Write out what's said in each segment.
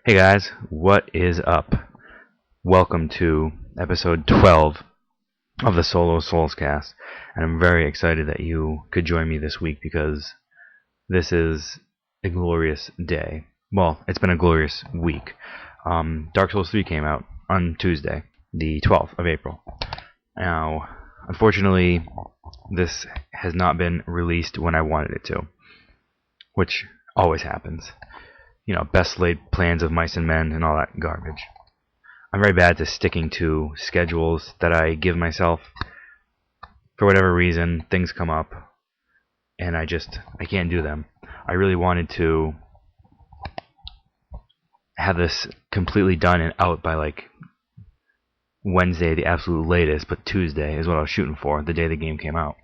Hey guys, what is up? Welcome to episode 12 of the Solo Soulscast, and I'm very excited that you could join me this week because this is a glorious day. Well, it's been a glorious week. Dark Souls 3 came out on Tuesday, the 12th of April. Now, unfortunately, this has not been released when I wanted it to, which always happens. You know, best laid plans of mice and men and all that garbage. I'm very bad at sticking to schedules that I give myself. For whatever reason, things come up, and I can't do them. I really wanted to have this completely done and out by like Wednesday, the absolute latest, but Tuesday is what I was shooting for, the day the game came out.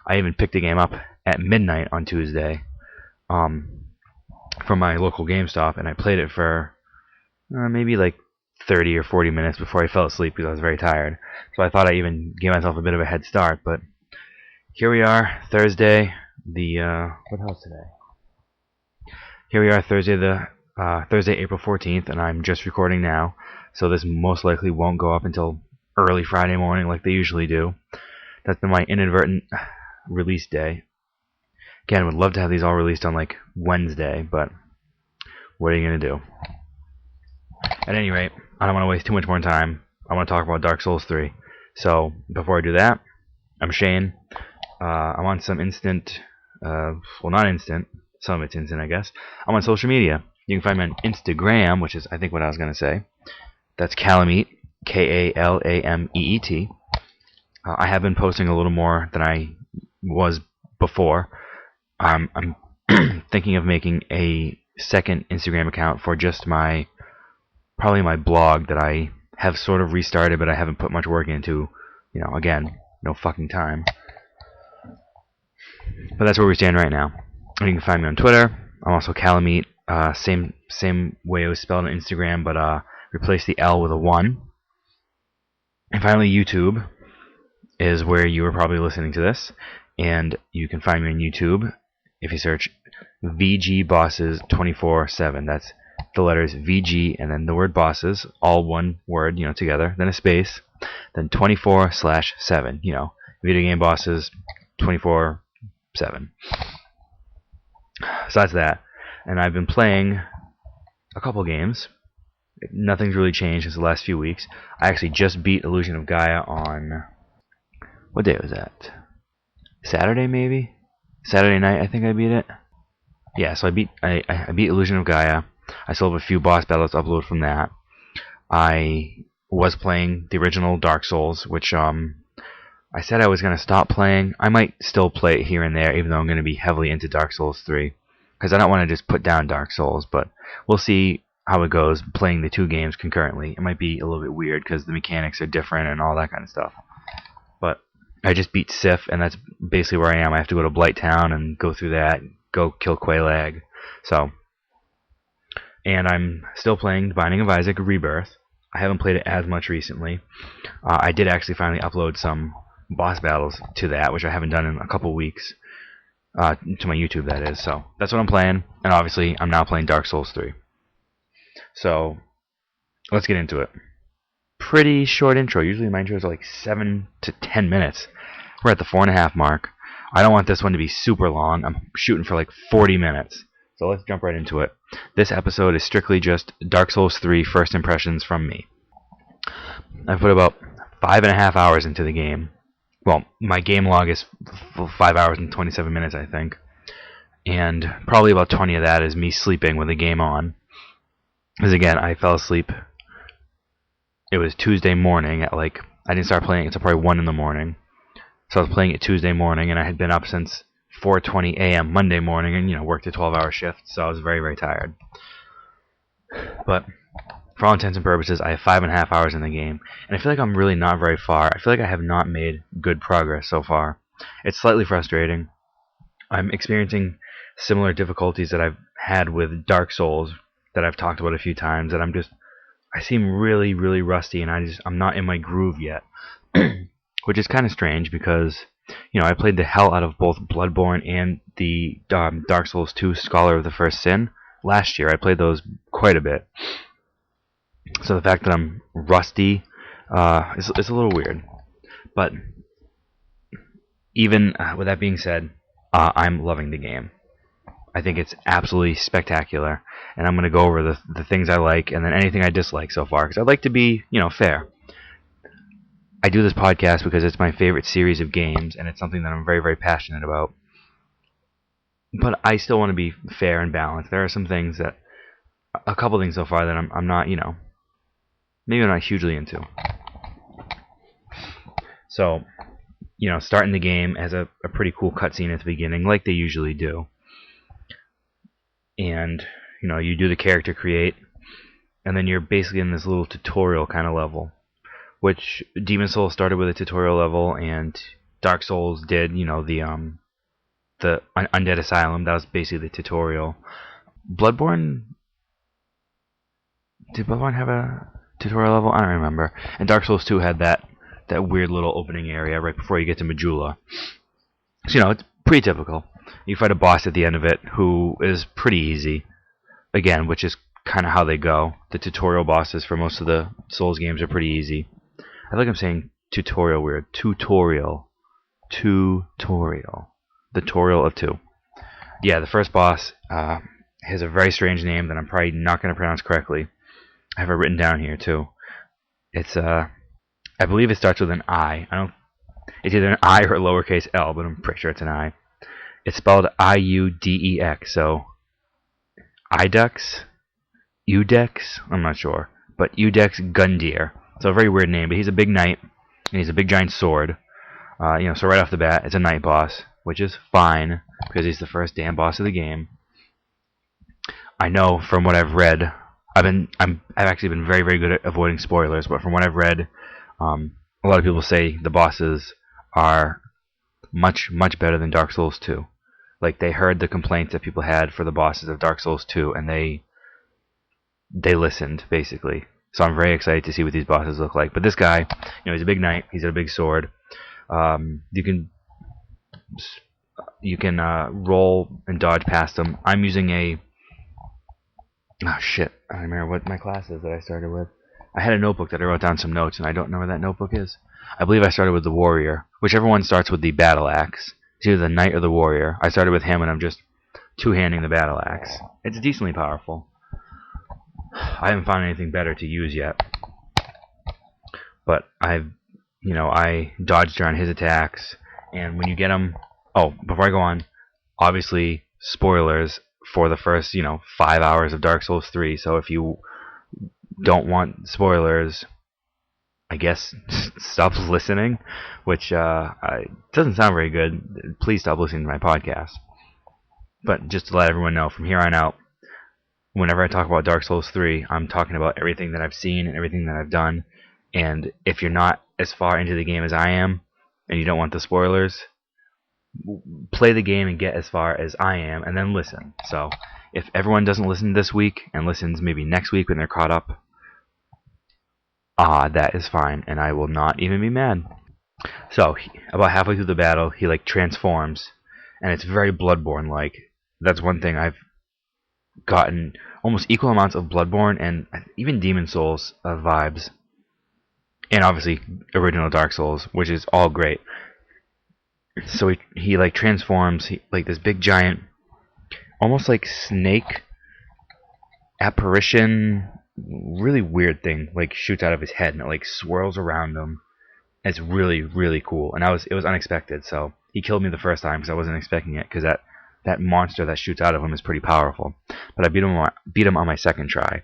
I even picked the game up at midnight on Tuesday, from my local GameStop, and I played it for maybe like 30 or 40 minutes before I fell asleep because I was very tired. So I thought I even gave myself a bit of a head start, but here we are, Thursday, what else today? Here we are, Thursday, April 14th, and I'm just recording now, so this most likely won't go up until early Friday morning like they usually do. That's been my inadvertent release day. Again, would love to have these all released on like Wednesday, but what are you going to do? At any rate, I don't want to waste too much more time. I want to talk about Dark Souls 3. So, before I do that, I'm Shane. I'm on some instant, well, not instant, some of it's instant, I guess. I'm on social media. You can find me on Instagram, which is, I think, what I was going to say. That's Kalameet, Kalameet. I have been posting a little more than I was before. I'm thinking of making a second Instagram account for just probably my blog that I have sort of restarted, but I haven't put much work into. You know, again, no fucking time. But that's where we stand right now. You can find me on Twitter. I'm also Kalameet. Same way it was spelled on Instagram, but replace the L with a 1. And finally, YouTube is where you are probably listening to this, and you can find me on YouTube if you search VG Bosses 24/7. That's the letters VG and then the word bosses, all one word, together, then a space, then 24/7, video game bosses 24/7. So that's that. And I've been playing a couple games. Nothing's really changed since the last few weeks. I actually just beat Illusion of Gaia on, what day was that? Saturday, maybe? Saturday night, I think I beat it. Yeah, so I beat Illusion of Gaia. I still have a few boss battles to upload from that. I was playing the original Dark Souls, which I said I was going to stop playing. I might still play it here and there, even though I'm going to be heavily into Dark Souls 3. Because I don't want to just put down Dark Souls, but we'll see how it goes playing the two games concurrently. It might be a little bit weird because the mechanics are different and all that kind of stuff. But I just beat Sif, and that's basically where I am. I have to go to Blighttown and go through that, go kill Quelaag. So, and I'm still playing The Binding of Isaac Rebirth. I haven't played it as much recently. I did actually finally upload some boss battles to that, which I haven't done in a couple weeks. To my YouTube, that is. So that's what I'm playing, and obviously I'm now playing Dark Souls 3. So let's get into it. Pretty short intro. Usually my intros are like 7 to 10 minutes. We're at the 4.5 mark. I don't want this one to be super long. I'm shooting for like 40 minutes. So let's jump right into it. This episode is strictly just Dark Souls 3 first impressions from me. I've put about 5.5 hours into the game. Well, my game log is 5 hours and 27 minutes, I think. And probably about 20 of that is me sleeping with the game on. Because again, I fell asleep. It was Tuesday morning at I didn't start playing until probably 1 in the morning. So I was playing it Tuesday morning, and I had been up since 4:20 a.m. Monday morning and, worked a 12-hour shift. So I was very, very tired. But for all intents and purposes, I have 5.5 hours in the game, and I feel like I'm really not very far. I feel like I have not made good progress so far. It's slightly frustrating. I'm experiencing similar difficulties that I've had with Dark Souls that I've talked about a few times, that I seem really, really rusty, and I'm not in my groove yet, which is kind of strange because, I played the hell out of both Bloodborne and the Dark Souls 2 Scholar of the First Sin last year. I played those quite a bit. So the fact that I'm rusty is a little weird. But even with that being said, I'm loving the game. I think it's absolutely spectacular, and I'm going to go over the things I like and then anything I dislike so far, because I'd like to be, fair. I do this podcast because it's my favorite series of games, and it's something that I'm very, very passionate about. But I still want to be fair and balanced. There are some things a couple things so far that I'm not, maybe I'm not hugely into. So, starting the game has a pretty cool cutscene at the beginning, like they usually do. And, you do the character create, and then you're basically in this little tutorial kind of level, which Demon's Souls started with a tutorial level, and Dark Souls did, the Undead Asylum. That was basically the tutorial. Bloodborne... Did Bloodborne have a tutorial level? I don't remember. And Dark Souls 2 had that weird little opening area right before you get to Majula. So, it's pretty typical. You fight a boss at the end of it who is pretty easy. Again, which is kind of how they go. The tutorial bosses for most of the Souls games are pretty easy. I feel like I'm saying tutorial weird. Tutorial. The tutorial of 2. Yeah, the first boss has a very strange name that I'm probably not going to pronounce correctly. I have it written down here too. It's I believe it starts with an I. It's either an I or a lowercase L, but I'm pretty sure it's an I. It's spelled I-U-D-E-X, so Idux? Udex? I'm not sure. But Udex Gundyr. So a very weird name, but he's a big knight, and he's a big giant sword. So right off the bat, it's a night boss, which is fine, because he's the first damn boss of the game. I know from what I've read, I've actually been very, very good at avoiding spoilers, but from what I've read, a lot of people say the bosses are much, much better than Dark Souls 2. Like, they heard the complaints that people had for the bosses of Dark Souls 2, and they listened, basically. So I'm very excited to see what these bosses look like. But this guy, he's a big knight, he's got a big sword. You can roll and dodge past him. I'm using a... Oh, shit. I don't remember what my class is that I started with. I had a notebook that I wrote down some notes, and I don't know where that notebook is. I believe I started with the warrior. Whichever one starts with the battle axe. It's either the knight or the warrior. I started with him, and I'm just two-handing the battle axe. It's decently powerful. I haven't found anything better to use yet. But I dodged around his attacks, and when you get him... Oh, before I go on, obviously, spoilers for the first, 5 hours of Dark Souls 3, so if you don't want spoilers, I guess stop listening, which doesn't sound very good. Please stop listening to my podcast. But just to let everyone know, from here on out, whenever I talk about Dark Souls 3, I'm talking about everything that I've seen and everything that I've done. And if you're not as far into the game as I am, and you don't want the spoilers, play the game and get as far as I am, and then listen. So, if everyone doesn't listen this week, and listens maybe next week when they're caught up, that is fine, and I will not even be mad. So, about halfway through the battle, he, transforms, and it's very Bloodborne-like. That's one thing I've gotten almost equal amounts of Bloodborne and even Demon's Souls vibes. And obviously, original Dark Souls, which is all great. So he transforms, this big giant, almost like snake apparition, really weird thing, shoots out of his head, and it swirls around him. It's really, really cool, and it was unexpected. So he killed me the first time because I wasn't expecting it, because that monster that shoots out of him is pretty powerful. But I beat him on my second try.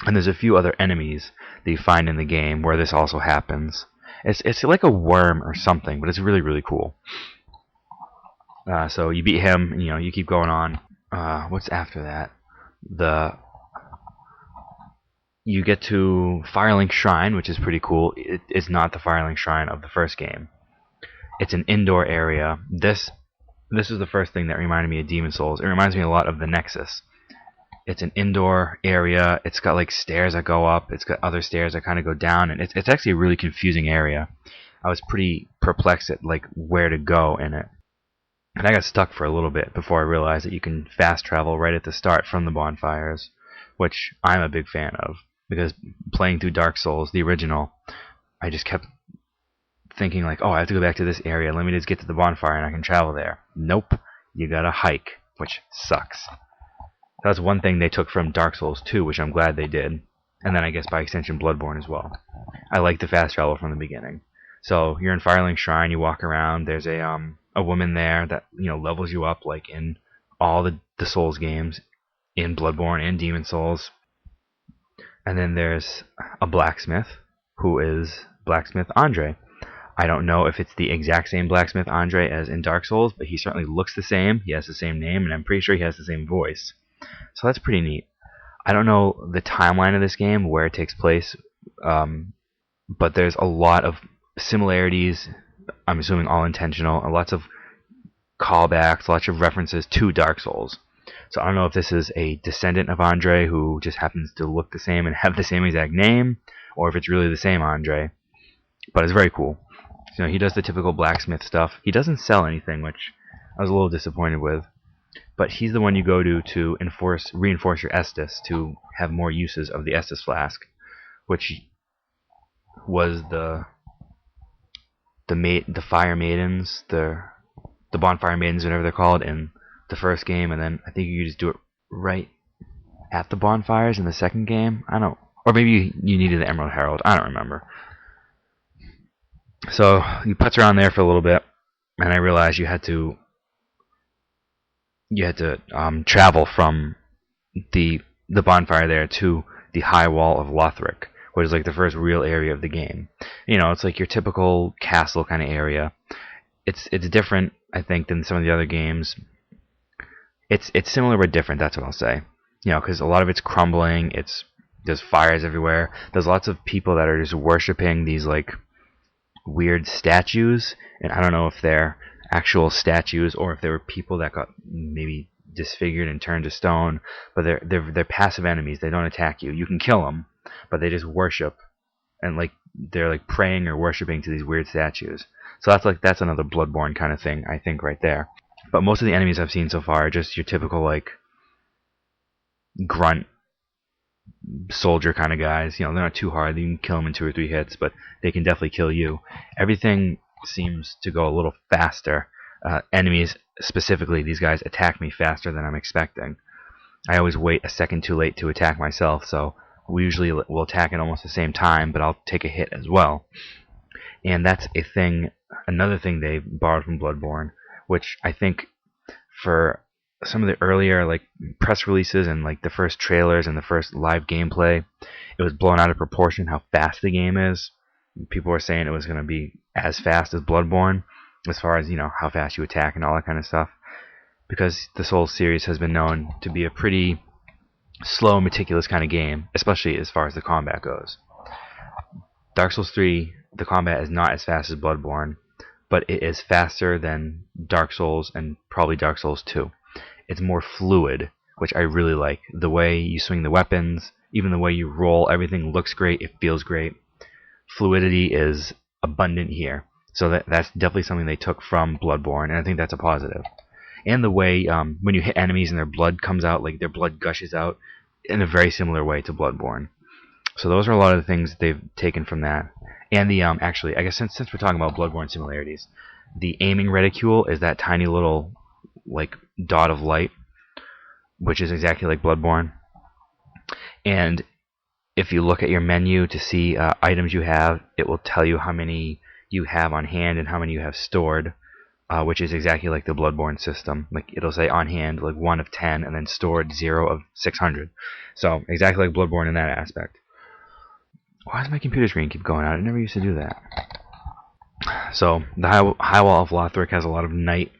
And there's a few other enemies that you find in the game where this also happens. It's like a worm or something, but it's really, really cool. So you beat him, and, you keep going on. What's after that? You get to Firelink Shrine, which is pretty cool. It's not the Firelink Shrine of the first game. It's an indoor area. This is the first thing that reminded me of Demon's Souls. It reminds me a lot of the Nexus. It's an indoor area. It's got stairs that go up. It's got other stairs that kind of go down, and it's actually a really confusing area. I was pretty perplexed at where to go in it. And I got stuck for a little bit before I realized that you can fast travel right at the start from the bonfires, which I'm a big fan of, because playing through Dark Souls, the original, I just kept thinking like, oh, I have to go back to this area, let me just get to the bonfire and I can travel there. Nope, you gotta hike, which sucks. That's one thing they took from Dark Souls 2, which I'm glad they did. And then I guess by extension Bloodborne as well. I like the fast travel from the beginning. So you're in Firelink Shrine, you walk around, there's a woman there that, you know, levels you up like in all the Souls games, in Bloodborne and Demon Souls. And then there's a blacksmith, who is Blacksmith Andre. I don't know if it's the exact same Blacksmith Andre as in Dark Souls, but he certainly looks the same, he has the same name, and I'm pretty sure he has the same voice. So that's pretty neat. I don't know the timeline of this game, where it takes place, but there's a lot of similarities, I'm assuming all intentional, and lots of callbacks, lots of references to Dark Souls. So I don't know if this is a descendant of Andre who just happens to look the same and have the same exact name, or if it's really the same Andre. But it's very cool. So he does the typical blacksmith stuff. He doesn't sell anything, which I was a little disappointed with. But he's the one you go to reinforce your Estus, to have more uses of the Estus flask, which was the fire maidens, the bonfire maidens, whatever they're called, in the first game, and then I think you just do it right at the bonfires in the second game. I don't, or maybe you needed the Emerald Herald. I don't remember. So you putz around there for a little bit, and I realized you had to travel from the bonfire there to the high wall of Lothric, which is like the first real area of the game. You know, it's like your typical castle kind of area. It's different, I think, than some of the other games. It's similar but different. That's what I'll say. You know, because a lot of it's crumbling. There's fires everywhere. There's lots of people that are just worshiping these like weird statues, and I don't know if they're actual statues or if they were people that got maybe disfigured and turned to stone, but they're passive enemies. They don't attack you. You can kill them, but they just worship, and like they're like praying or worshiping to these weird statues. So that's another Bloodborne kind of thing, I think, right there. But most of the enemies I've seen so far are just your typical like grunt soldier kind of guys. You know, they're not too hard. You can kill them in 2 or 3 hits, but they can definitely kill you. Everything seems to go a little faster. Enemies, specifically, these guys attack me faster than I'm expecting. I always wait a second too late to attack myself, so we usually will attack at almost the same time, but I'll take a hit as well. And that's another thing they borrowed from Bloodborne, which I think for some of the earlier like press releases and like the first trailers and the first live gameplay, it was blown out of proportion how fast the game is. People were saying it was going to be as fast as Bloodborne, as far as, you know, how fast you attack and all that kind of stuff, because the Souls series has been known to be a pretty slow, meticulous kind of game, especially as far as the combat goes. Dark Souls 3, the combat is not as fast as Bloodborne, but it is faster than Dark Souls and probably Dark Souls 2. It's more fluid, which I really like. The way you swing the weapons, even the way you roll, everything looks great, it feels great. Fluidity is abundant here. So that's definitely something they took from Bloodborne, and I think that's a positive. And the way when you hit enemies and their blood comes out, like their blood gushes out, in a very similar way to Bloodborne. So those are a lot of the things they've taken from that. And the actually, I guess since we're talking about Bloodborne similarities, the aiming reticule is that tiny little like dot of light, which is exactly like Bloodborne. And if you look at your menu to see items you have, it will tell you how many you have on hand and how many you have stored, which is exactly like the Bloodborne system. Like it'll say on hand like 1 of 10 and then stored 0 of 600. So exactly like Bloodborne in that aspect. Why does my computer screen keep going out? It never used to do that. So the high wall of Lothric has a lot of night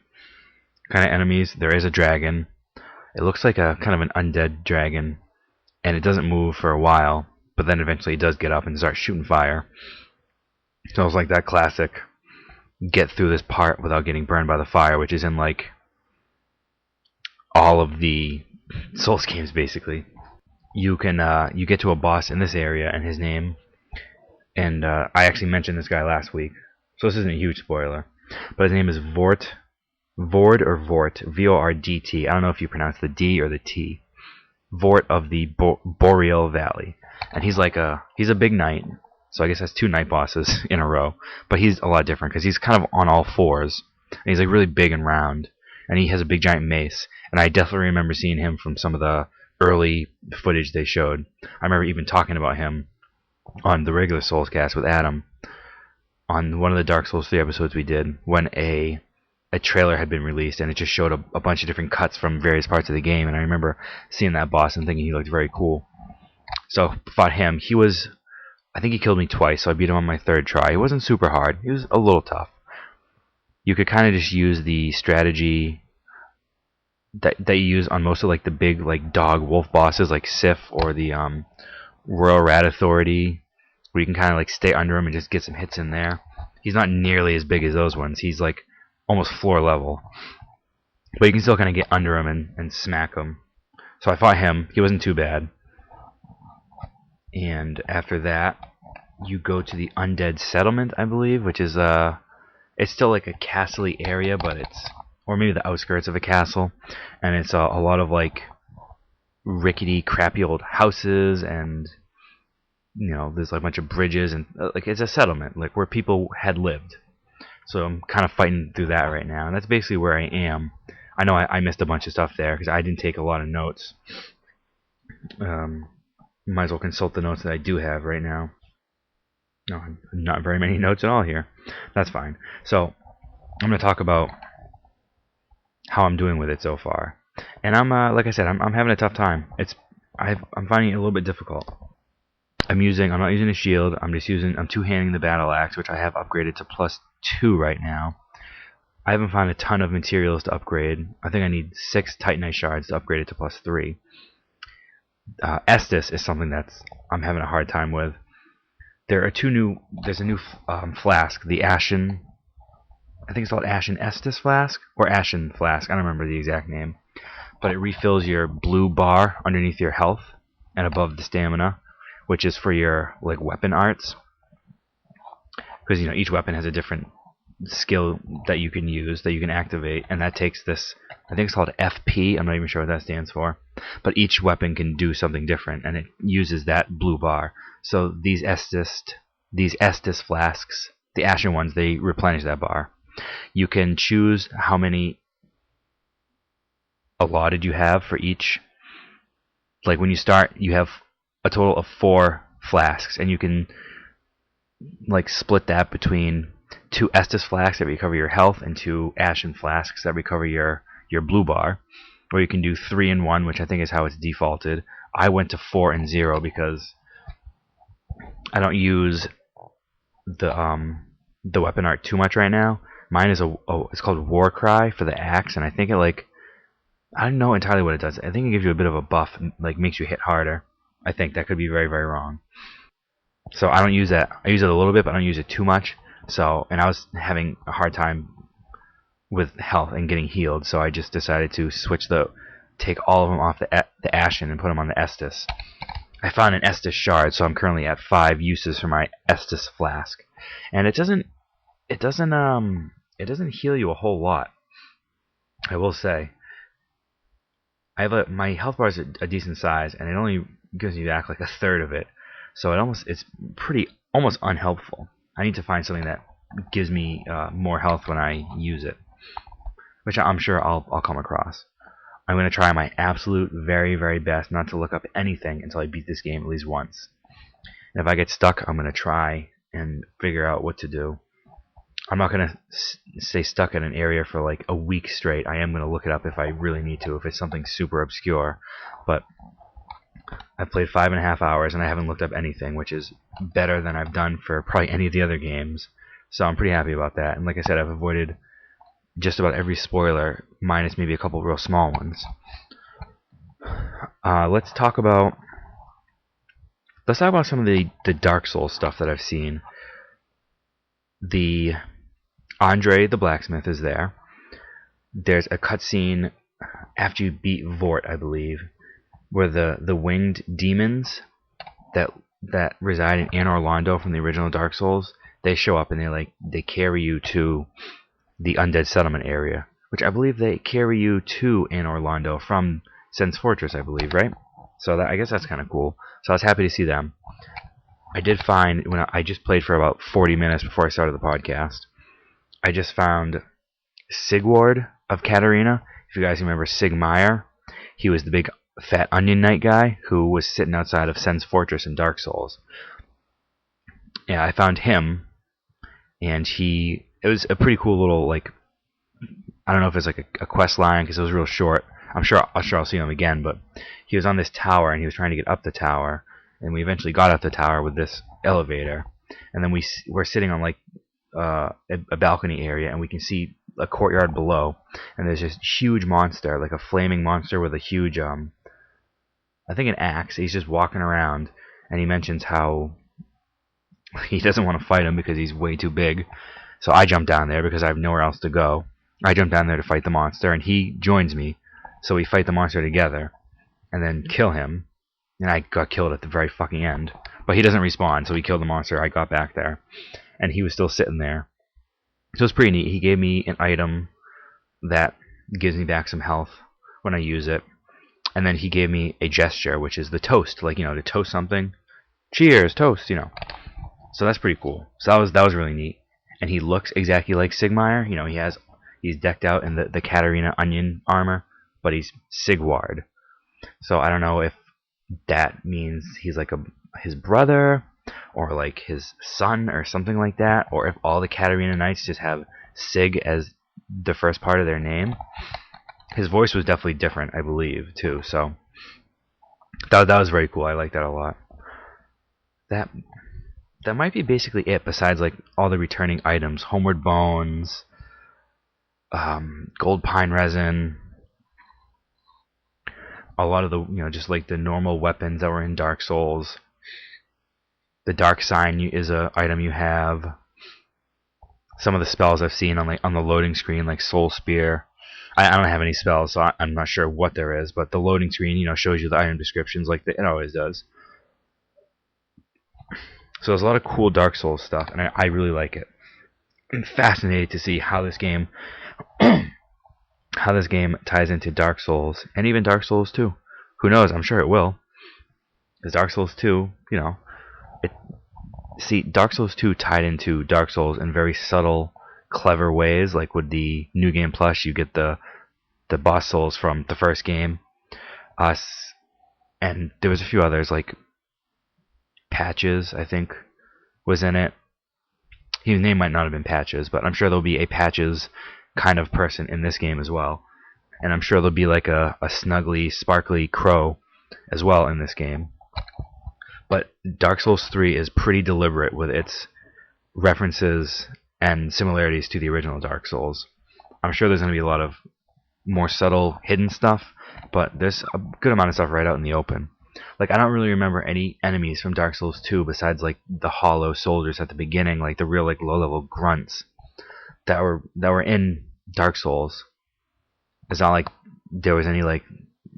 kind of enemies. There is a dragon. It looks like a kind of an undead dragon, and it doesn't move for a while, but then eventually it does get up and start shooting fire. So it's like that classic get through this part without getting burned by the fire, which is in like all of the Souls games basically. You get to a boss in this area, and his name, and I actually mentioned this guy last week, so this isn't a huge spoiler, but his name is Vort Vord or Vort, V-O-R-D-T. I don't know if you pronounce the D or the T. Vort of the Boreal Valley. And he's a big knight, so I guess that's 2 knight bosses in a row. But he's a lot different, because he's kind of on all fours. And he's like really big and round. And he has a big giant mace. And I definitely remember seeing him from some of the early footage they showed. I remember even talking about him on the regular Soulscast with Adam on one of the Dark Souls 3 episodes we did, when a trailer had been released, and it just showed a bunch of different cuts from various parts of the game. And I remember seeing that boss and thinking he looked very cool. So fought him. I think he killed me twice, so I beat him on my 3rd try. It wasn't super hard. He was a little tough. You could kind of just use the strategy that you use on most of like the big like dog wolf bosses, like Sif or the Royal Rat Authority, where you can kind of like stay under him and just get some hits in there. He's not nearly as big as those ones. He's like almost floor level, but you can still kind of get under him and smack him. So I fought him. He wasn't too bad. And after that, you go to the Undead Settlement, I believe, which is it's still like a castle-y area, but or maybe the outskirts of a castle, and it's a lot of like rickety, crappy old houses, and there's like a bunch of bridges, and like it's a settlement, like where people had lived. So I'm kind of fighting through that right now, and that's basically where I am. I know I missed a bunch of stuff there because I didn't take a lot of notes. Might as well consult the notes that I do have right now. No, not very many notes at all here. That's fine. So I'm going to talk about how I'm doing with it so far. And I'm like I said, I'm having a tough time. I'm finding it a little bit difficult. I'm not using a shield. I'm two-handing the battle axe, which I have upgraded to +2 right now. I haven't found a ton of materials to upgrade. I think I need 6 Titanite shards to upgrade it to +3. Estus is something I'm having a hard time with. There's a new flask, the Ashen. I think it's called Ashen Estus flask or Ashen flask. I don't remember the exact name, but it refills your blue bar underneath your health and above the stamina, which is for your like weapon arts. Because each weapon has a different skill that you can use, that you can activate, and that takes this. I think it's called FP. I'm not even sure what that stands for, but each weapon can do something different, and it uses that blue bar. So these Estus flasks, the Ashen ones, they replenish that bar. You can choose how many allotted you have for each. Like when you start, you have a total of 4 flasks, and you can like split that between 2 Estus flasks that recover your health and 2 Ashen flasks that recover your blue bar. Or you can do 3 in 1, which I think is how it's defaulted. I went to 4 and 0 because I don't use the weapon art too much right now. Mine is it's called War Cry for the axe, and I think I don't know entirely what it does. I think it gives you a bit of a buff, like makes you hit harder. I think that could be very, very wrong. So I don't use that. I use it a little bit, but I don't use it too much. And I was having a hard time with health and getting healed, so I just decided to take all of them off the Ashen and put them on the Estus. I found an Estus shard, so I'm currently at 5 uses for my Estus flask, and it doesn't heal you a whole lot. I will say, my health bar is a decent size, and it only gives me back like a third of it, so it's almost unhelpful. I need to find something that gives me more health when I use it, which I'm sure I'll come across. I'm going to try my absolute very, very best not to look up anything until I beat this game at least once. And if I get stuck, I'm going to try and figure out what to do. I'm not going to stay stuck in an area for like a week straight. I am going to look it up if I really need to, if it's something super obscure. But I've played 5.5 hours and I haven't looked up anything, which is better than I've done for probably any of the other games. So I'm pretty happy about that. And like I said, I've avoided just about every spoiler, minus maybe a couple real small ones. Let's talk about some of the Dark Souls stuff that I've seen. The Andre the blacksmith is there. There's a cutscene after you beat Vort, I believe, where the winged demons that reside in Anor Londo from the original Dark Souls, they show up and they carry you to the undead settlement area, which I believe they carry you to Anne Orlando from Sen's Fortress, I believe, right? So I guess that's kind of cool. So I was happy to see them. I did find, when I just played for about 40 minutes before I started the podcast, I just found Sigward of Katarina. If you guys remember Sigmire, he was the big fat onion knight guy who was sitting outside of Sen's Fortress in Dark Souls. Yeah, I found him, and it was a pretty cool little, like, I don't know if it's like a quest line because it was real short. I'm sure I'll see him again, but he was on this tower and he was trying to get up the tower, and we eventually got up the tower with this elevator, and then we're sitting on like a balcony area, and we can see a courtyard below, and there's this huge monster, like a flaming monster with a huge I think an axe. He's just walking around, and he mentions how he doesn't want to fight him because he's way too big. So I jump down there because I have nowhere else to go. I jump down there to fight the monster, and he joins me. So we fight the monster together, and then kill him. And I got killed at the very fucking end. But he doesn't respawn, so we killed the monster. I got back there, and he was still sitting there. So it's pretty neat. He gave me an item that gives me back some health when I use it. And then he gave me a gesture, which is the toast. Like, to toast something. Cheers, toast, So that's pretty cool. So that was really neat. And he looks exactly like Sigmire. He's decked out in the Katarina onion armor, but he's Sigward. So I don't know if that means he's like his brother, or like his son, or something like that, or if all the Katarina Knights just have Sig as the first part of their name. His voice was definitely different, I believe, too. So that was very cool. I like that a lot. That might be basically it, besides like all the returning items: Homeward Bones, Gold Pine Resin, a lot of the just like the normal weapons that were in Dark Souls. The Dark Sign is a item you have. Some of the spells I've seen on the loading screen, like Soul Spear. I don't have any spells, so I'm not sure what there is, but the loading screen, shows you the item descriptions like it always does. So there's a lot of cool Dark Souls stuff, and I really like it. I'm fascinated to see how this game ties into Dark Souls, and even Dark Souls 2. Who knows? I'm sure it will. Because Dark Souls 2, Dark Souls 2 tied into Dark Souls in very subtle, clever ways. Like with the New Game Plus, you get the boss souls from the first game. And there was a few others, like Patches, I think, was in it. His name might not have been Patches, but I'm sure there'll be a Patches kind of person in this game as well. And I'm sure there'll be like a snuggly, sparkly crow as well in this game. But Dark Souls 3 is pretty deliberate with its references and similarities to the original Dark Souls. I'm sure there's going to be a lot of more subtle, hidden stuff, but there's a good amount of stuff right out in the open. Like, I don't really remember any enemies from Dark Souls 2 besides like the hollow soldiers at the beginning, like the real like low-level grunts that were in Dark Souls. It's not like there was any like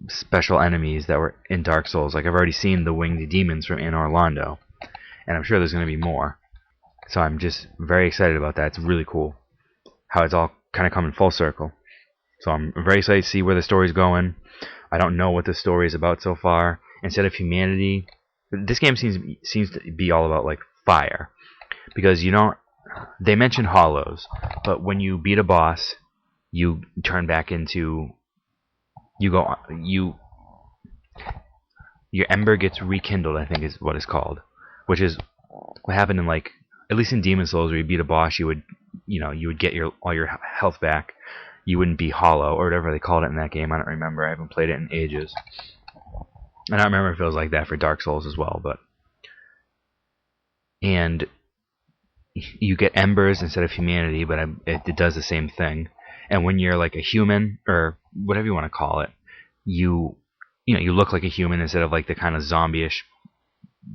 special enemies that were in Dark Souls. Like, I've already seen the winged demons from Anne Orlando, and I'm sure there's going to be more. So I'm just very excited about that. It's really cool how it's all kind of coming full circle. So I'm very excited to see where the story's going. I don't know what the story is about so far. Instead of humanity, this game seems to be all about like fire, because they mention hollows, but when you beat a boss, you turn back into your ember gets rekindled, I think is what it's called, which is what happened in like, at least in Demon Souls, where you beat a boss, you would get all your health back. You wouldn't be hollow, or whatever they called it in that game. I don't remember. I haven't played it in ages. I don't remember if it was like that for Dark Souls as well, and you get embers instead of humanity, but it does the same thing. And when you're like a human, or whatever you want to call it, you look like a human instead of like the kind of zombie-ish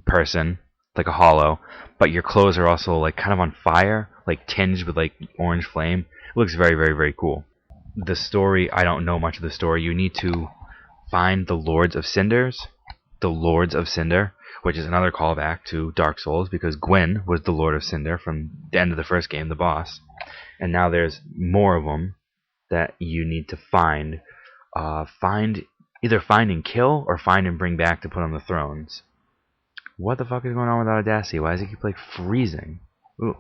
person, like a hollow. But your clothes are also like kind of on fire, like tinged with like orange flame. It looks very, very, very cool. The story, I don't know much of the story. You need to find the Lords of Cinder, which is another callback to Dark Souls, because Gwyn was the Lord of Cinder from the end of the first game, the boss. And now there's more of them that you need to find. Either find and kill, or find and bring back to put on the thrones. What the fuck is going on with Audacity? Why does it keep like freezing? Ooh.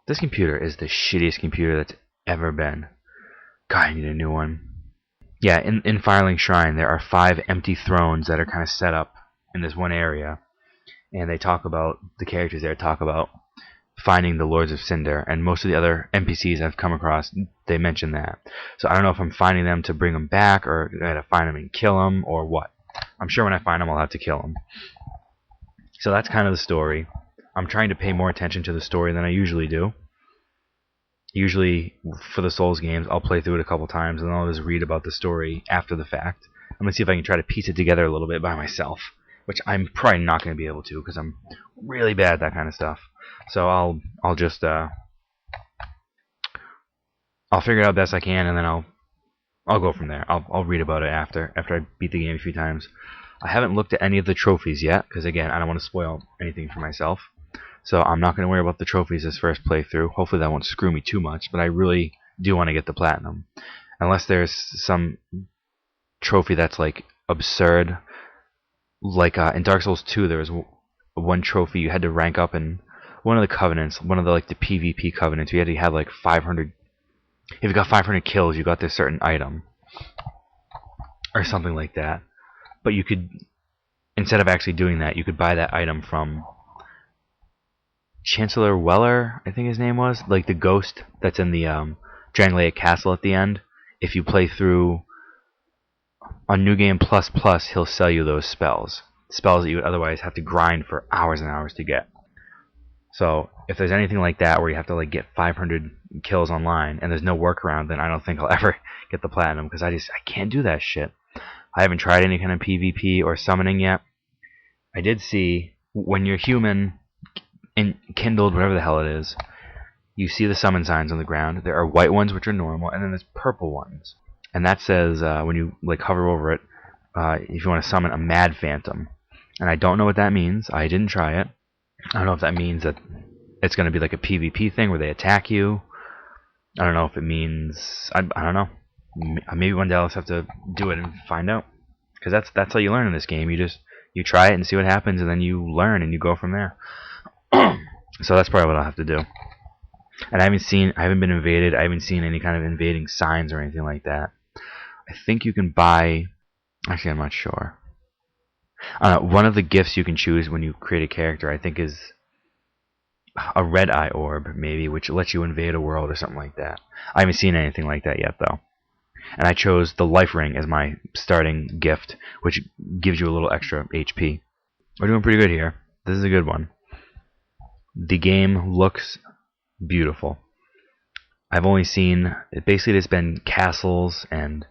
This computer is the shittiest computer that's ever been. God, I need a new one. Yeah, in Firelink Shrine, there are 5 empty thrones that are kind of set up in this one area. And they talk about, the characters there talk about finding the Lords of Cinder. And most of the other NPCs I've come across, they mention that. So I don't know if I'm finding them to bring them back, or I gotta find them and kill them, or what. I'm sure when I find them, I'll have to kill them. So that's kind of the story. I'm trying to pay more attention to the story than I usually do. Usually, for the Souls games, I'll play through it a couple times, and then I'll just read about the story after the fact. I'm going to see if I can try to piece it together a little bit by myself, which I'm probably not going to be able to, because I'm really bad at that kind of stuff. So I'll just I'll figure it out best I can, and then I'll go from there. I'll read about it after I beat the game a few times. I haven't looked at any of the trophies yet, because again, I don't want to spoil anything for myself. So I'm not going to worry about the trophies this first playthrough. Hopefully that won't screw me too much, but I really do want to get the platinum. Unless there's some trophy that's like absurd. Like in Dark Souls 2, there was one trophy you had to rank up in one of the covenants, one of the like the PvP covenants. You had to have like 500. If you got 500 kills, you got this certain item or something like that. But you could, instead of actually doing that, you could buy that item from Chancellor Weller, I think his name was, like the ghost that's in the Drangleic Castle at the end. If you play through on New Game Plus Plus, he'll sell you those spells that you would otherwise have to grind for hours and hours to get. So if there's anything like that where you have to like get 500 kills online and there's no workaround, then I don't think I'll ever get the platinum, because I can't do that shit. I haven't tried any kind of PvP or summoning yet. I did see when you're human and kindled, whatever the hell it is, you see the summon signs on the ground. There are white ones, which are normal, and then there's purple ones. And that says, when you like hover over it, if you want to summon a Mad Phantom. And I don't know what that means. I didn't try it. I don't know if that means that it's going to be like a PvP thing where they attack you. I don't know if it means... I don't know. Maybe one day I'll just have to do it and find out. Because that's how you learn in this game. You try it and see what happens, and then you learn and you go from there. So that's probably what I'll have to do. And I haven't been invaded. I haven't seen any kind of invading signs or anything like that. I think you can buy... Actually, I'm not sure. One of the gifts you can choose when you create a character, I think, is a red eye orb, maybe, which lets you invade a world or something like that. I haven't seen anything like that yet, though. And I chose the life ring as my starting gift, which gives you a little extra HP. We're doing pretty good here. This is a good one. The game looks beautiful. I've only seen... Basically, there's been castles and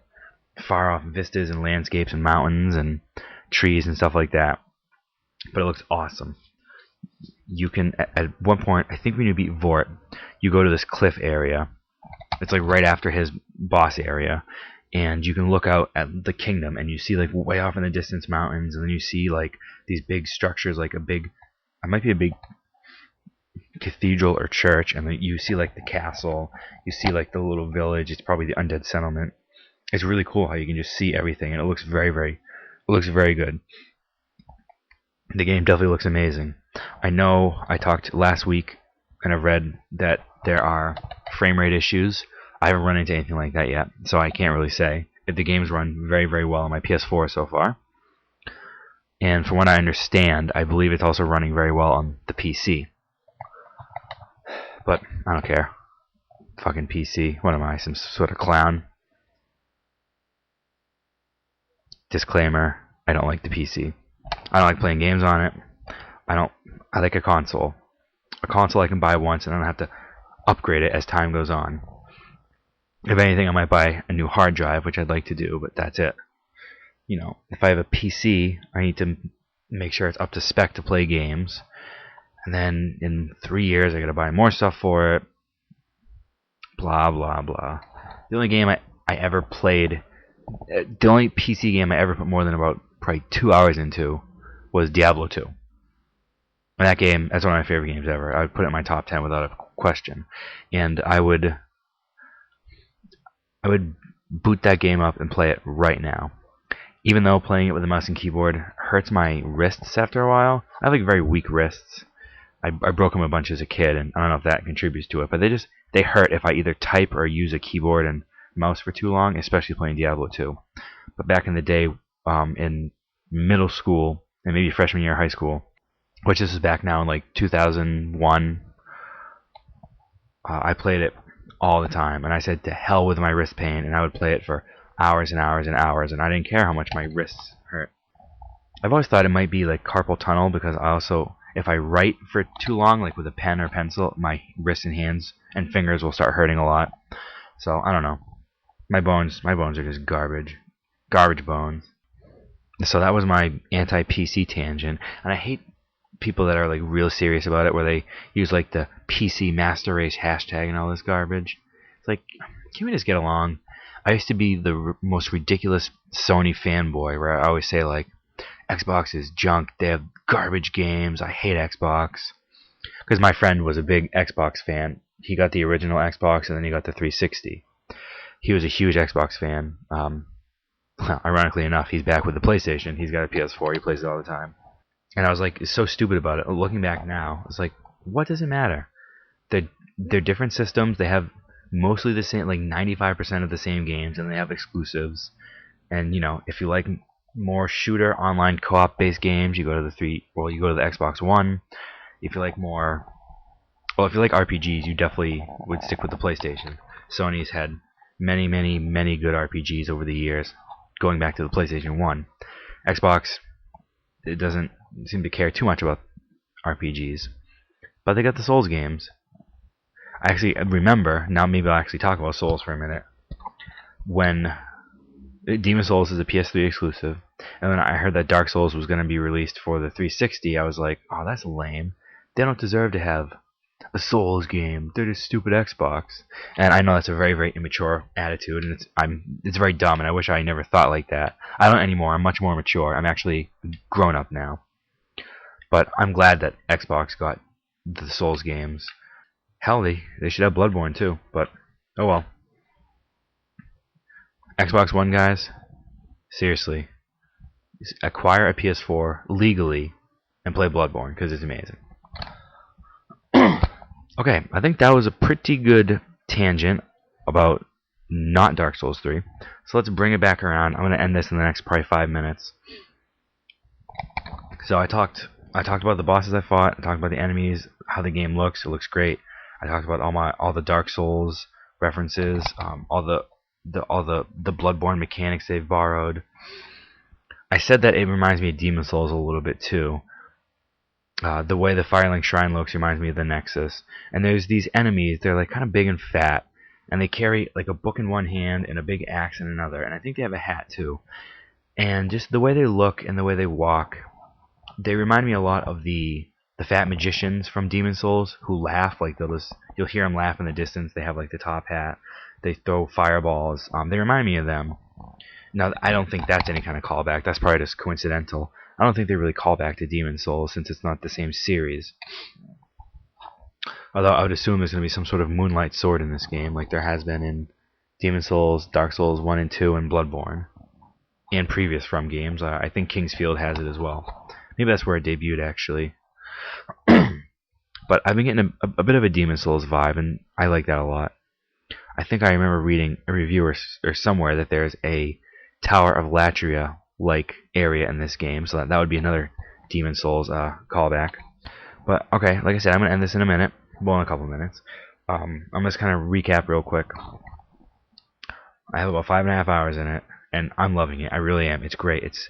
far-off vistas and landscapes and mountains and trees and stuff like that. But it looks awesome. You can... At one point, I think when you beat Vort, you go to this cliff area. It's like right after his boss area. And you can look out at the kingdom, and you see like way off in the distance mountains, and then you see like these big structures, like a big... It might be a big cathedral or church, and then you see like the castle, you see like the little village. It's probably the undead settlement. It's really cool how you can just see everything, and it looks very good. The game definitely looks amazing. I know I talked last week and I've read that there are frame rate issues. I haven't run into anything like that yet, so I can't really say. If the game's run very well on my PS4 so far. And from what I understand, I believe it's also running very well on the PC. But I don't care. Fucking PC. What am I, some sort of clown? Disclaimer, I don't like the PC. I don't like playing games on it. I like a console. A console I can buy once and I don't have to upgrade it as time goes on. If anything, I might buy a new hard drive, which I'd like to do, but that's it. You know, if I have a PC, I need to make sure it's up to spec to play games. And then in 3 years, I gotta buy more stuff for it. Blah, blah, blah. The only game I ever played, the only PC game I ever put more than about probably 2 hours into was Diablo 2. And that game, that's one of my favorite games ever. I would put it in my top 10 without a question. And I would I would boot that game up and play it right now. Even though playing it with a mouse and keyboard hurts my wrists after a while. I have like very weak wrists. I broke them a bunch as a kid, and I don't know if that contributes to it, but they hurt if I either type or use a keyboard and mouse for too long, especially playing Diablo 2. But back in the day, in middle school and maybe freshman year of high school, which this is back now in like 2001, I played it all the time, and I said to hell with my wrist pain, and I would play it for hours and hours and hours, and I didn't care how much my wrists hurt. I've always thought it might be like carpal tunnel, because I also, if I write for too long, like with a pen or pencil, my wrists and hands and fingers will start hurting a lot. So I don't know. My bones are just garbage bones. So that was my anti-PC tangent, and I hate people that are like real serious about it, where they use like the PC Master Race hashtag and all this garbage. It's like, can we just get along? I used to be the most ridiculous Sony fanboy, where I always say like, Xbox is junk, they have garbage games, I hate Xbox. Because my friend was a big Xbox fan. He got the original Xbox and then he got the 360. He was a huge Xbox fan. Ironically enough, he's back with the PlayStation. He's got a PS4, he plays it all the time. And I was like, so stupid about it. Looking back now, it's like, what does it matter? They're different systems, they have mostly the same, like 95% of the same games, and they have exclusives. And you know, if you like more shooter online co-op based games, you go to the Xbox One. If you like RPGs, you definitely would stick with the PlayStation. Sony's had many good RPGs over the years, going back to the PlayStation 1. Xbox, it doesn't seem to care too much about RPGs, but they got the Souls games. I actually remember, now maybe I'll actually talk about Souls for a minute, when Demon Souls is a PS3 exclusive, and when I heard that Dark Souls was going to be released for the 360, I was like, oh, that's lame. They don't deserve to have a Souls game. They're just stupid Xbox. And I know that's a very immature attitude, and it's very dumb, and I wish I never thought like that. I don't anymore. I'm much more mature. I'm actually grown up now. But I'm glad that Xbox got the Souls games. Hell, they should have Bloodborne too, but oh well. Xbox One guys, seriously, acquire a PS4 legally and play Bloodborne, because it's amazing. Okay, I think that was a pretty good tangent about not Dark Souls 3. So let's bring it back around. I'm going to end this in the next probably 5 minutes. So I talked about the bosses I fought, I talked about the enemies, how the game looks. It looks great. I talked about all the Dark Souls references, all the Bloodborne mechanics they've borrowed. I said that it reminds me of Demon Souls a little bit too. The way the Firelink Shrine looks reminds me of the Nexus. And there's these enemies, they're like kind of big and fat, and they carry like a book in one hand and a big axe in another, and I think they have a hat too. And just the way they look and the way they walk, they remind me a lot of the fat magicians from Demon Souls who laugh. Like you'll hear them laugh in the distance. They have like the top hat. They throw fireballs. They remind me of them. Now, I don't think that's any kind of callback. That's probably just coincidental. I don't think they really call back to Demon Souls since it's not the same series. Although I would assume there's going to be some sort of Moonlight Sword in this game, like there has been in Demon Souls, Dark Souls 1 and 2, and Bloodborne. And previous From games. I think Kingsfield has it as well. Maybe that's where it debuted, actually. But I've been getting a bit of a Demon Souls vibe, and I like that a lot. I think I remember reading a review or somewhere that there's a Tower of Latria-like area in this game, so that would be another Demon Souls callback. But, okay, like I said, I'm going to end this in a minute. Well, in a couple minutes. I'm just kind of recap real quick. I have about 5.5 hours in it, and I'm loving it. I really am. It's great. It's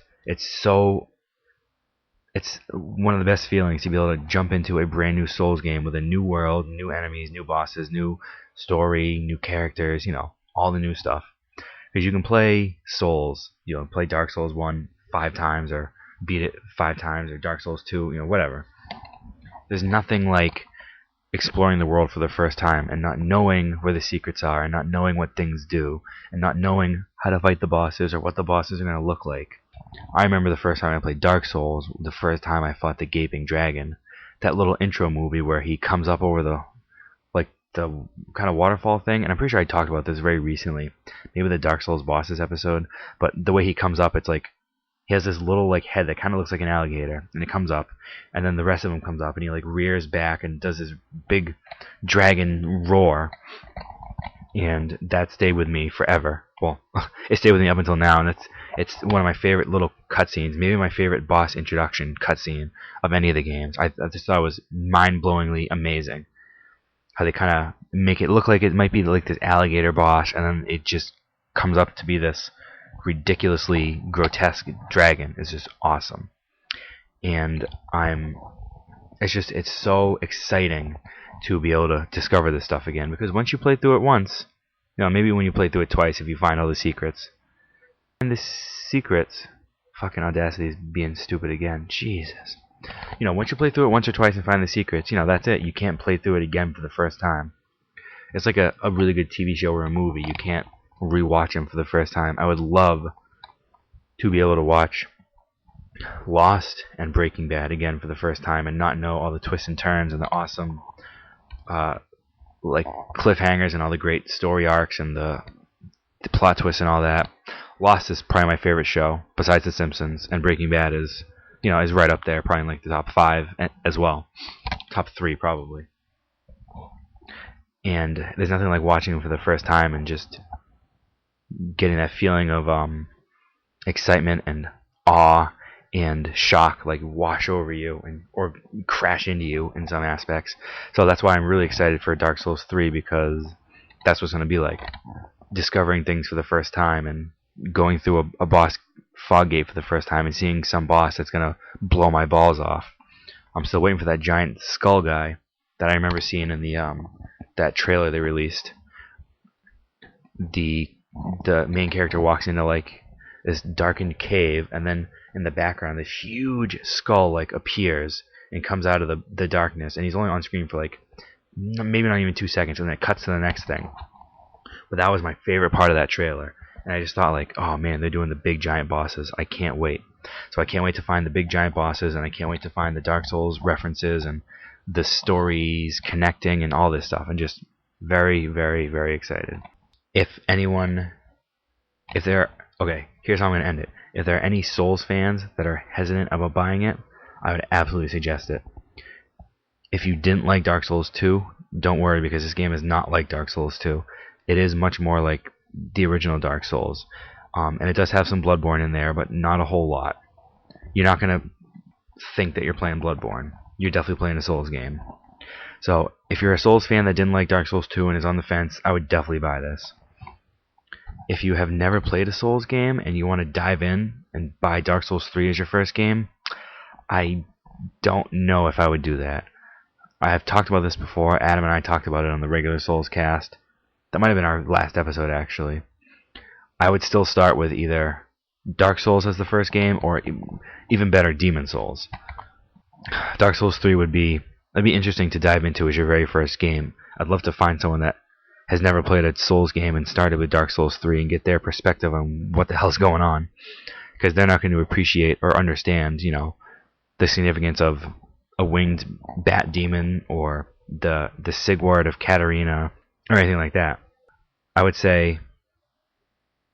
one of the best feelings to be able to jump into a brand new Souls game with a new world, new enemies, new bosses, new story, new characters, you know, all the new stuff. Because you can play Souls, play Dark Souls 1 5 times, or beat it 5 times, or Dark Souls 2, whatever. There's nothing like exploring the world for the first time and not knowing where the secrets are, and not knowing what things do, and not knowing how to fight the bosses or what the bosses are going to look like. I remember the first time I played Dark Souls, the first time I fought the Gaping Dragon, that little intro movie where he comes up over the the kind of waterfall thing, and I'm pretty sure I talked about this very recently, maybe the Dark Souls bosses episode. But the way he comes up, it's like he has this little like head that kind of looks like an alligator, and it comes up, and then the rest of him comes up, and he like rears back and does this big dragon roar, and that stayed with me forever. Well, it stayed with me up until now, and it's one of my favorite little cutscenes, maybe my favorite boss introduction cutscene of any of the games. I just thought it was mind-blowingly amazing how they kind of make it look like it might be like this alligator boss, and then it just comes up to be this ridiculously grotesque dragon. It's just awesome, and it's so exciting to be able to discover this stuff again, because once you play through it once, maybe when you play through it twice, if you find all the secrets, and the secrets, fucking Audacity is being stupid again, Jesus. Once you play through it once or twice and find the secrets, that's it. You can't play through it again for the first time. It's like a really good TV show or a movie. You can't rewatch them for the first time. I would love to be able to watch Lost and Breaking Bad again for the first time and not know all the twists and turns and the awesome like cliffhangers and all the great story arcs and the plot twists and all that. Lost is probably my favorite show besides The Simpsons, and Breaking Bad is right up there, probably in like the top 5 as well, top 3 probably. And there's nothing like watching them for the first time and just getting that feeling of excitement and awe and shock like wash over you or crash into you in some aspects. So that's why I'm really excited for Dark Souls 3, because that's what's going to be like, discovering things for the first time and going through a boss fog gate for the first time and seeing some boss that's going to blow my balls off. I'm still waiting for that giant skull guy that I remember seeing in the that trailer they released. The main character walks into like this darkened cave, and then in the background this huge skull like appears and comes out of the darkness, and he's only on screen for like maybe not even 2 seconds, and then it cuts to the next thing. But that was my favorite part of that trailer, and I just thought like, oh man, they're doing the big giant bosses. I can't wait. So I can't wait to find the big giant bosses, and I can't wait to find the Dark Souls references and the stories connecting and all this stuff. I'm just very, very, very excited. Here's how I'm going to end it. If there are any Souls fans that are hesitant about buying it, I would absolutely suggest it. If you didn't like Dark Souls 2, don't worry, because this game is not like Dark Souls 2. It is much more like the original Dark Souls. And it does have some Bloodborne in there, but not a whole lot. You're not going to think that you're playing Bloodborne. You're definitely playing a Souls game. So if you're a Souls fan that didn't like Dark Souls 2 and is on the fence, I would definitely buy this. If you have never played a Souls game and you want to dive in and buy Dark Souls 3 as your first game, I don't know if I would do that. I have talked about this before. Adam and I talked about it on the regular Soulscast. That might have been our last episode, actually. I would still start with either Dark Souls as the first game, or even better, Demon Souls. Dark Souls 3 would be interesting to dive into as your very first game. I'd love to find someone that has never played a Souls game and started with Dark Souls 3 and get their perspective on what the hell's going on, because they're not going to appreciate or understand, the significance of a winged bat demon or the Sigward of Katarina or anything like that. I would say,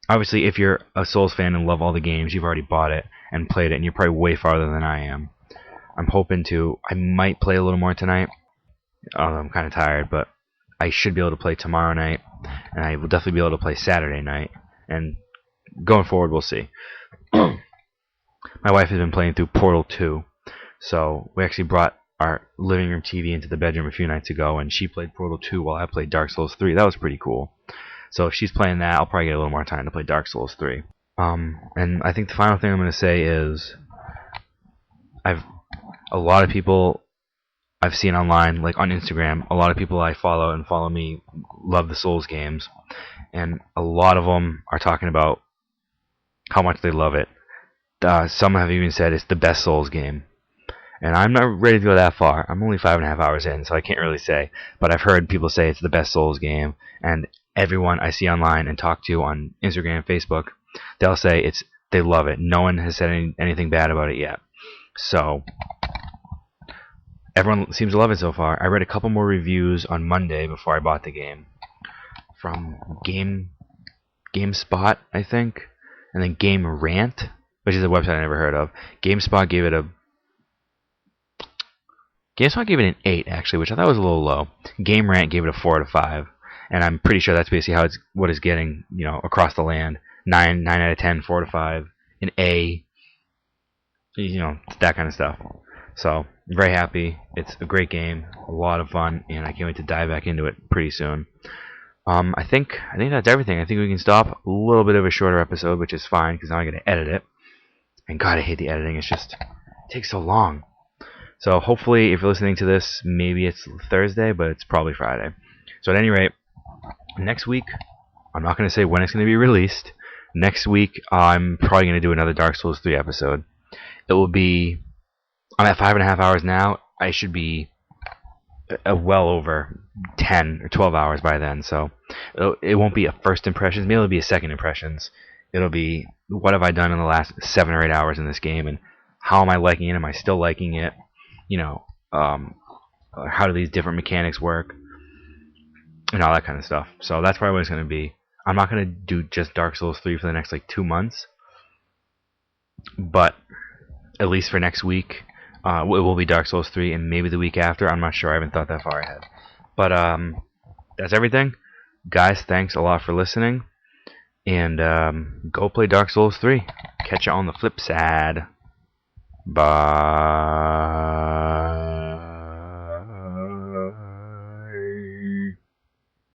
obviously, if you're a Souls fan and love all the games, you've already bought it and played it, and you're probably way farther than I am. I might play a little more tonight. I'm kind of tired, but I should be able to play tomorrow night, and I will definitely be able to play Saturday night, and going forward, we'll see. My wife has been playing through Portal 2, so we actually brought our living room TV into the bedroom a few nights ago, and she played Portal 2 while I played Dark Souls 3. That was pretty cool. So if she's playing that, I'll probably get a little more time to play Dark Souls 3. And I think the final thing I'm going to say is, a lot of people I've seen online, like on Instagram, a lot of people I follow and follow me love the Souls games, and a lot of them are talking about how much they love it. Some have even said it's the best Souls game, and I'm not ready to go that far. I'm only 5.5 hours in, so I can't really say, but I've heard people say it's the best Souls game, and everyone I see online and talk to on Instagram and Facebook, they'll say they love it. No one has said anything bad about it yet. So everyone seems to love it so far. I read a couple more reviews on Monday before I bought the game from GameSpot, I think, and then Game Rant, which is a website I never heard of. GameSpot gave it an 8 actually, which I thought was a little low. Game Rant gave it a 4 out of 5, and I'm pretty sure that's basically what it's getting, across the land. 9 out of 10, 4 out of 5, an A, that kind of stuff. So I'm very happy. It's a great game, a lot of fun, and I can't wait to dive back into it pretty soon. I think that's everything. I think we can stop. A little bit of a shorter episode, which is fine because now I got to edit it. And God, I hate the editing. It takes so long. So hopefully, if you're listening to this, maybe it's Thursday, but it's probably Friday. So at any rate, next week, I'm not going to say when it's going to be released. Next week, I'm probably going to do another Dark Souls 3 episode. It will be... I'm at 5.5 hours now. I should be well over 10 or 12 hours by then. So it won't be a first impressions. Maybe it'll be a second impressions. It'll be, what have I done in the last 7 or 8 hours in this game, and how am I liking it? Am I still liking it? How do these different mechanics work? And all that kind of stuff. So that's probably what it's going to be. I'm not going to do just Dark Souls 3 for the next 2 months. But at least for next week, it will be Dark Souls 3, and maybe the week after. I'm not sure. I haven't thought that far ahead. But that's everything. Guys, thanks a lot for listening. And go play Dark Souls 3. Catch you on the flip side. Bye.